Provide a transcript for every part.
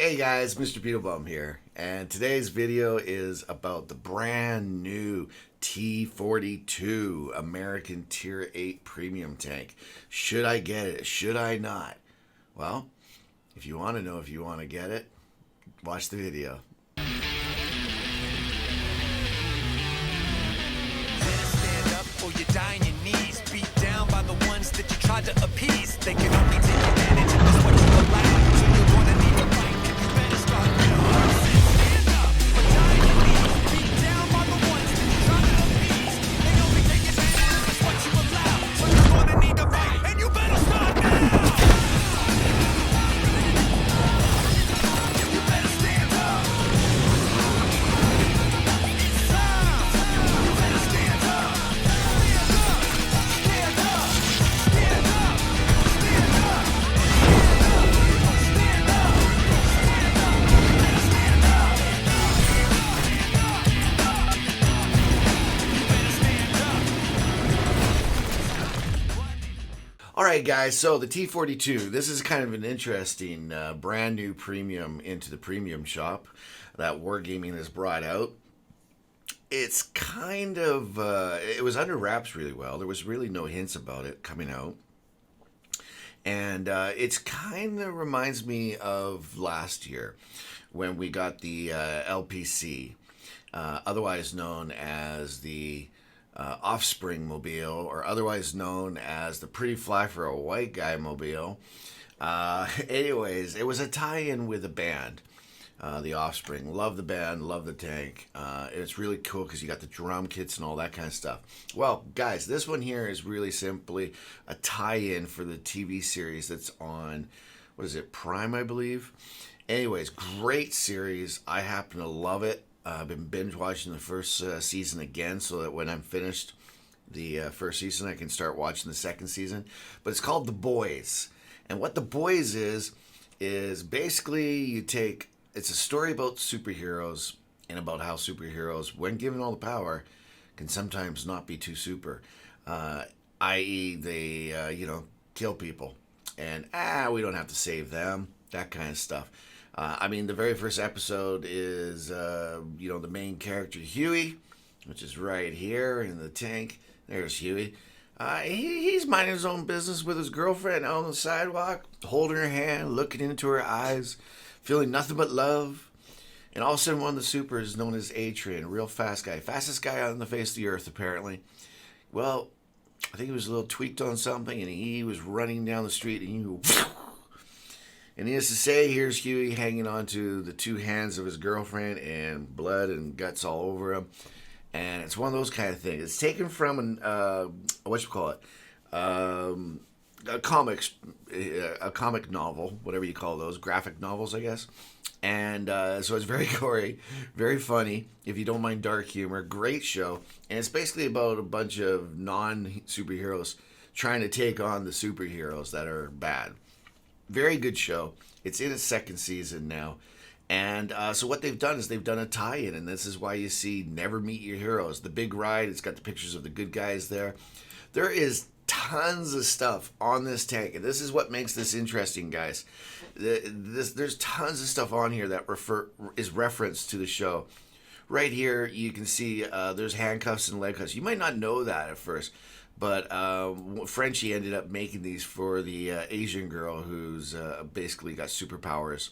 Hey guys, Mr.BeetleBum here, and today's video is about the brand new T42 American Tier 8 Premium Tank. Should I get it? Should I not? Well, if you want to know if you want to get it, watch the video. Stand up or you die on your knees, beat down by the ones that you tried to appease. They can only take advantage of this what you allow. So you're gonna need to fight, and you better start now. Stand up or die on your knees, beat down by the ones that you tried to appease. They only take advantage of this what you allow. So you're gonna need to fight, and you better start now. You better stand up. It's time. You better stand up. Stand up. Stand up. Stand up. Stand up. Stand up. Stand up. Stand up. You better stand up. Alright guys, so the T42, this is kind of an interesting brand new premium into the premium shop that Wargaming has brought out. It's kind of, it was under wraps really well. There was really no hints about it coming out. And it's kind of reminds me of last year when we got the LPC, otherwise known as the Offspring Mobile, or otherwise known as the Pretty Fly for a White Guy Mobile. Anyways, it was a tie-in with a band. The Offspring. Love the band, love the tank. It's really cool because you got the drum kits and all that kind of stuff. Well, guys, this one here is really simply a tie-in for the TV series that's on, what is it, Prime, I believe? Anyways, great series. I happen to love it. I've been binge watching the first season again so that when I'm finished the first season, I can start watching the second season. But it's called The Boys. And what The Boys is basically you take, it's a story about superheroes and about how superheroes, when given all the power, can sometimes not be too super. I.e. they, kill people. And, we don't have to save them. That kind of stuff. I mean, the very first episode is, the main character, Huey, which is right here in the tank. There's Huey. He's minding his own business with his girlfriend on the sidewalk, holding her hand, looking into her eyes, feeling nothing but love. And all of a sudden, one of the supers, known as A-Train, a real fast guy, fastest guy on the face of the earth, apparently. Well, I think he was a little tweaked on something, and he was running down the street, and he... And needless to say, here's Huey hanging onto the two hands of his girlfriend, and blood and guts all over him. And it's one of those kind of things. It's taken from a comic novel, whatever you call those, graphic novels, I guess. And so it's very gory, very funny, if you don't mind dark humor. Great show. And it's basically about a bunch of non-superheroes trying to take on the superheroes that are bad. Very good show. It's in its second season now. And so what they've done is they've done a tie-in, and this is why you see Never Meet Your Heroes. The big ride, it's got the pictures of the good guys there. There is tons of stuff on this tank, and this is what makes this interesting, guys. There's tons of stuff on here that is referenced to the show. Right here, you can see there's handcuffs and leg cuffs. You might not know that at first, but Frenchie ended up making these for the Asian girl who's basically got superpowers.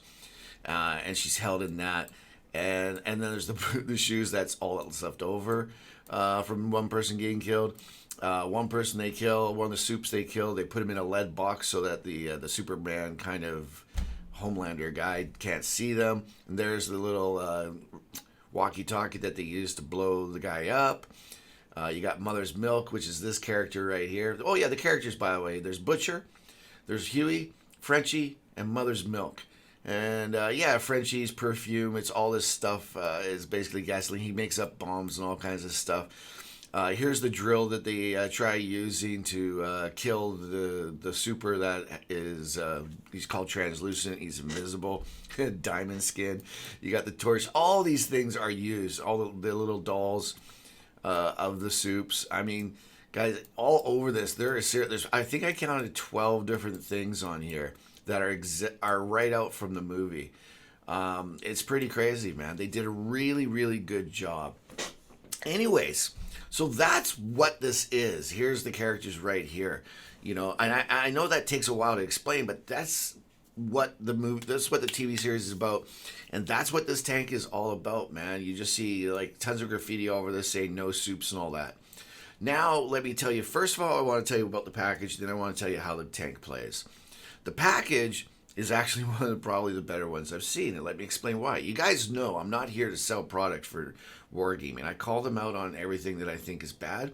And she's held in that. And then there's the shoes that's all that's left over from one person getting killed. One person they kill, one of the supes they kill, they put him in a lead box so that the Superman kind of Homelander guy can't see them. And there's the little walkie-talkie that they use to blow the guy up. You got Mother's Milk, which is this character right here. Oh, yeah, the characters, by the way. There's Butcher, there's Huey, Frenchie, and Mother's Milk. And, Frenchie's perfume, it's all this stuff. Is basically gasoline. He makes up bombs and all kinds of stuff. Here's the drill that they try using to kill the super that is, he's called translucent, he's invisible, diamond skin. You got the torch. All these things are used, all the little dolls of the soups. I mean, guys, all over this, there's I think I counted 12 different things on here that are right out from the movie. It's pretty crazy, man. They did a really, really good job. Anyways, so that's what this is. Here's the characters right here. And I know that takes a while to explain, but that's what the movie, that's what the TV series is about, and that's what this tank is all about, man. You just see like tons of graffiti all over this saying no soups and all that. Now, let me tell you, first of all, I want to tell you about the package, then I want to tell you how the tank plays. The package is actually one of probably the better ones I've seen, and let me explain why. You guys know I'm not here to sell product for wargaming. I call them out on everything that I think is bad,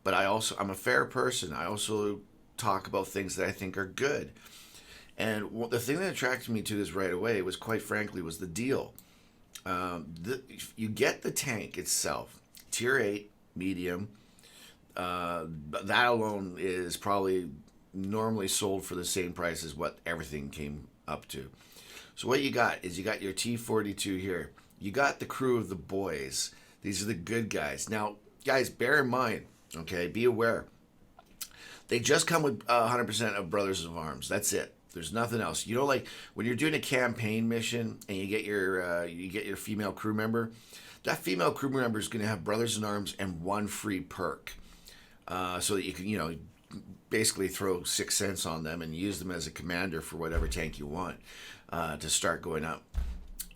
but I'm a fair person. I also talk about things that I think are good. And the thing that attracted me to this right away was, quite frankly, was the deal. You get the tank itself, tier 8, medium. That alone is probably normally sold for the same price as what everything came up to. So what you got is you got your T42 here. You got the crew of the boys. These are the good guys. Now, guys, bear in mind, okay, be aware. They just come with 100% of Brothers of Arms. That's it. There's nothing else. Like when you're doing a campaign mission and you get your female crew member, that female crew member is going to have Brothers in Arms and one free perk, so that you can basically throw 6 cents on them and use them as a commander for whatever tank you want to start going up.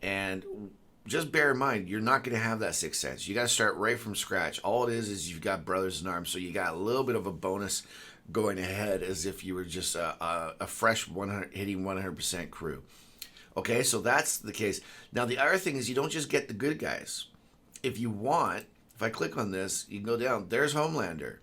And just bear in mind, you're not going to have that 6 cents. You got to start right from scratch. All it is you've got Brothers in Arms, so you got a little bit of a bonus going ahead as if you were just a fresh hitting 100% crew. Okay, so that's the case. Now, the other thing is you don't just get the good guys. If you want, if I click on this, you can go down. There's Homelander.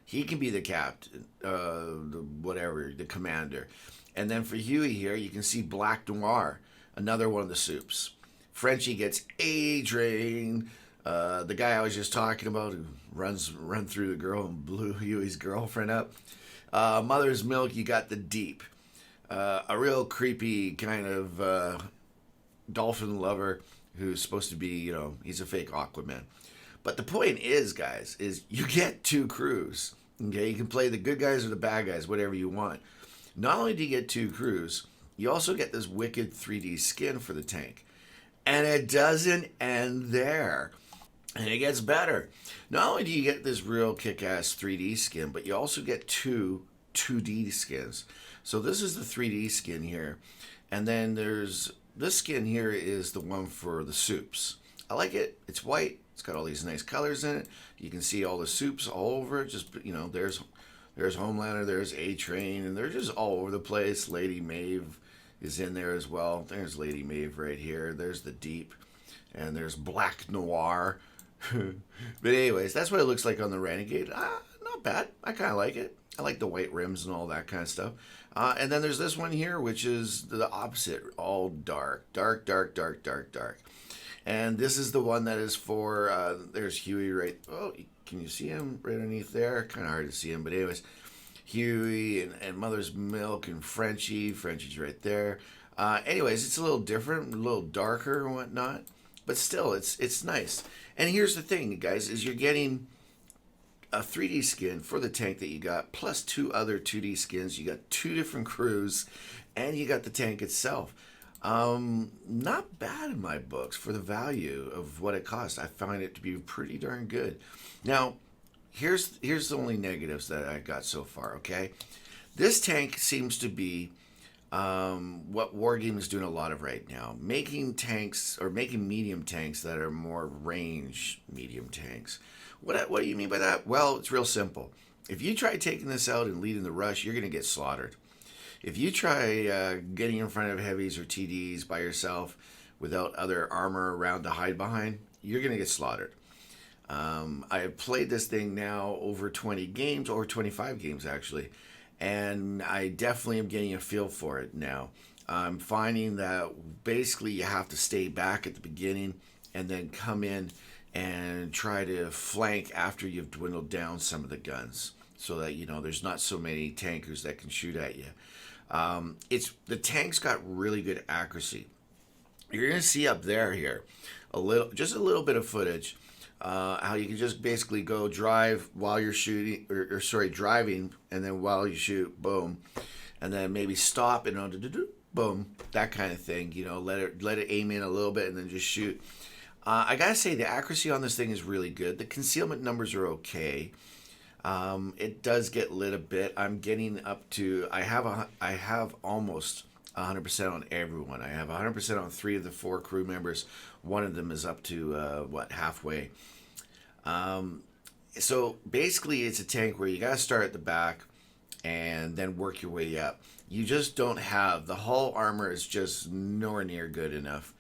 He can be the captain, the commander. And then for Huey here, you can see Black Noir, another one of the soups. Frenchie gets A-Train, the guy I was just talking about who run through the girl and blew Huey's girlfriend up. Mother's Milk, you got the Deep. A real creepy kind of dolphin lover who's supposed to be, he's a fake Aquaman. But the point is, guys, is you get 2 crews. Okay, you can play the good guys or the bad guys, whatever you want. Not only do you get 2 crews, you also get this wicked 3D skin for the tank. And it doesn't end there. And it gets better. Not only do you get this real kick-ass 3D skin, but you also get 2 2D skins. So this is the 3D skin here. And then there's this skin here is the one for the soups. I like it. It's white. It's got all these nice colors in it. You can see all the soups all over it. Just, there's Homelander, there's A-Train, and they're just all over the place. Lady Maeve is in there as well. There's Lady Maeve right here. There's the Deep. And there's Black Noir. But anyways, that's what it looks like on the Renegade. Not bad. I kind of like it. I like the white rims and all that kind of stuff. And then there's this one here, which is the opposite. All dark. Dark, dark, dark, dark, dark. And this is the one that is for, there's Huey right, oh, can you see him right underneath there? Kind of hard to see him, but anyways, Huey and Mother's Milk and Frenchie. Frenchie's right there. Anyways, it's a little different, a little darker and whatnot, but still, it's nice. And here's the thing, guys, is you're getting a 3D skin for the tank that you got, plus 2 other 2D skins. You got 2 different crews, and you got the tank itself. Not bad in my books for the value of what it costs. I find it to be pretty darn good. Now, here's the only negatives that I got so far, okay? This tank seems to be what Wargaming is doing a lot of right now, making tanks or making medium tanks that are more range medium tanks. What do you mean by that? Well, it's real simple. If you try taking this out and leading the rush, you're going to get slaughtered. If you try getting in front of heavies or TDs by yourself without other armor around to hide behind, you're going to get slaughtered. I have played this thing now over 20 games, over 25 games actually, and I definitely am getting a feel for it now. I'm finding that basically you have to stay back at the beginning and then come in and try to flank after you've dwindled down some of the guns so that, you know, there's not so many tankers that can shoot at you. The tank's got really good accuracy. You're going to see up there here just a little bit of footage, how you can just basically go drive while you're shooting, driving, and then while you shoot, boom, and then maybe stop and boom, that kind of thing. Let it aim in a little bit and then just shoot. I gotta say the accuracy on this thing is really good. The concealment numbers are okay. It does get lit a bit. I'm getting up to I have almost 100% on everyone. I have 100% on 3 of the 4 crew members. One of them is up to halfway. So basically, it's a tank where you gotta start at the back and then work your way up. You just don't have the hull armor is just nowhere near good enough.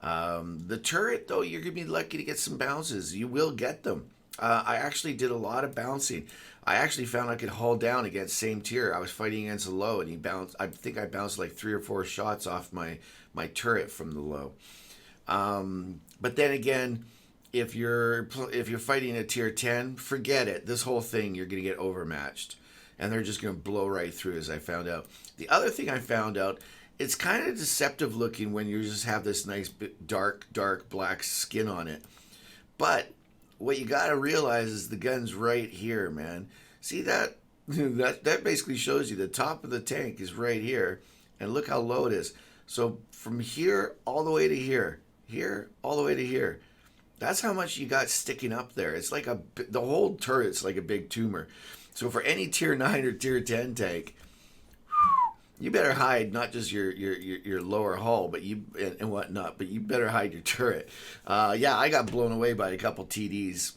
The turret, though, you're gonna be lucky to get some bounces. You will get them. I actually did a lot of bouncing. I actually found I could haul down against same tier. I was fighting against a low, and he bounced. I think I bounced like 3 or 4 shots off my turret from the low. But then again, if you're fighting a tier 10, forget it. This whole thing you're gonna get overmatched, and they're just gonna blow right through. As I found out. The other thing I found out, it's kind of deceptive looking when you just have this nice dark black skin on it, but what you got to realize is the gun's right here, man. See that? that basically shows you the top of the tank is right here, and look how low it is. So from here all the way to here all the way to here, that's how much you got sticking up there. It's like the whole turret's like a big tumor. So for any tier 9 or tier 10 tank, you better hide not just your lower hull, but and whatnot, but you better hide your turret. Yeah, I got blown away by a couple TDs,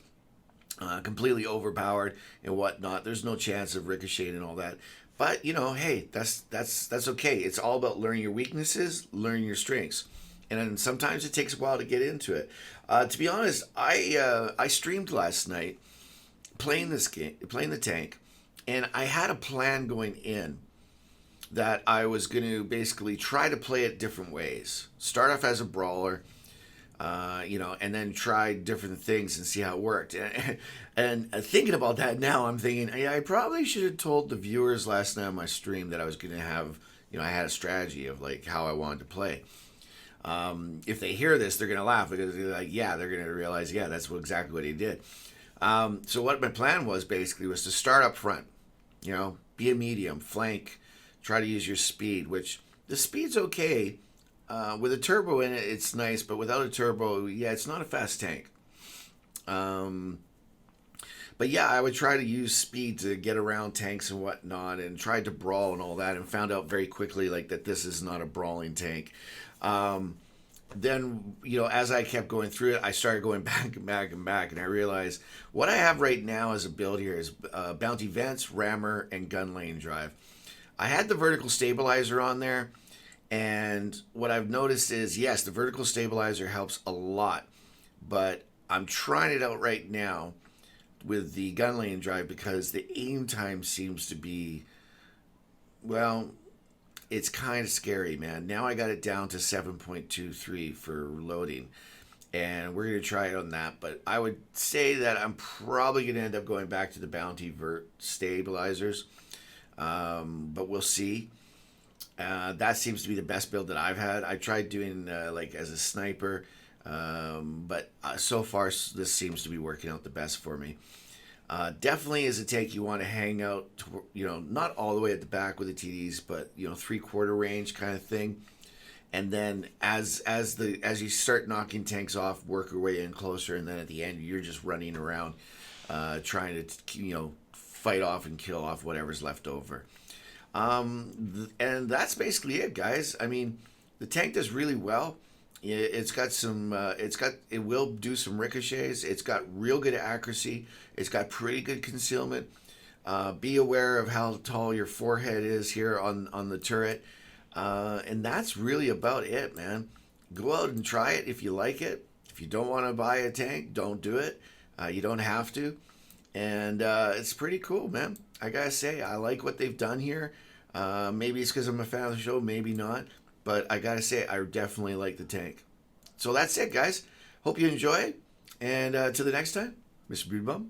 completely overpowered and whatnot. There's no chance of ricocheting and all that. But hey, that's okay. It's all about learning your weaknesses, learning your strengths, and then sometimes it takes a while to get into it. To be honest, I streamed last night playing this game, playing the tank, and I had a plan going in that I was going to basically try to play it different ways. Start off as a brawler, and then try different things and see how it worked. And thinking about that now, I'm thinking, yeah, I probably should have told the viewers last night on my stream that I was going to have, I had a strategy of like how I wanted to play. If they hear this, they're going to laugh because they're like, yeah, they're going to realize, yeah, that's exactly what he did. So what my plan was basically was to start up front, be a medium, flank, try to use your speed, which the speed's okay. With a turbo in it, it's nice, but without a turbo, yeah, it's not a fast tank. But yeah, I would try to use speed to get around tanks and whatnot, and tried to brawl and all that, and found out very quickly like that this is not a brawling tank. Then, as I kept going through it, I started going back and back and back, and I realized what I have right now as a build here is bounty vents, rammer, and gun lane drive. I had the vertical stabilizer on there, and what I've noticed is, yes, the vertical stabilizer helps a lot, but I'm trying it out right now with the gun lane drive because the aim time seems to be, well, it's kind of scary, man. Now I got it down to 7.23 for loading, and we're going to try it on that, but I would say that I'm probably going to end up going back to the bounty vert stabilizers. But we'll see. That seems to be the best build that I've had. I tried doing like as a sniper, but so far this seems to be working out the best for me. Definitely as a tank you want to hang out, not all the way at the back with the TDs, but 3/4 range kind of thing. And then as you start knocking tanks off, work your way in closer, and then at the end you're just running around, trying to fight off and kill off whatever's left over. And that's basically it, guys. I mean, the tank does really well. It's got some, it will do some ricochets. It's got real good accuracy. It's got pretty good concealment. Be aware of how tall your forehead is here on the turret. And that's really about it, man. Go out and try it if you like it. If you don't want to buy a tank, don't do it. You don't have to. And it's pretty cool, man. I gotta say, I like what they've done here. Maybe it's because I'm a fan of the show, maybe not. But I gotta say, I definitely like the tank. So that's it, guys. Hope you enjoy it. And till the next time, Mr. BeetleBum,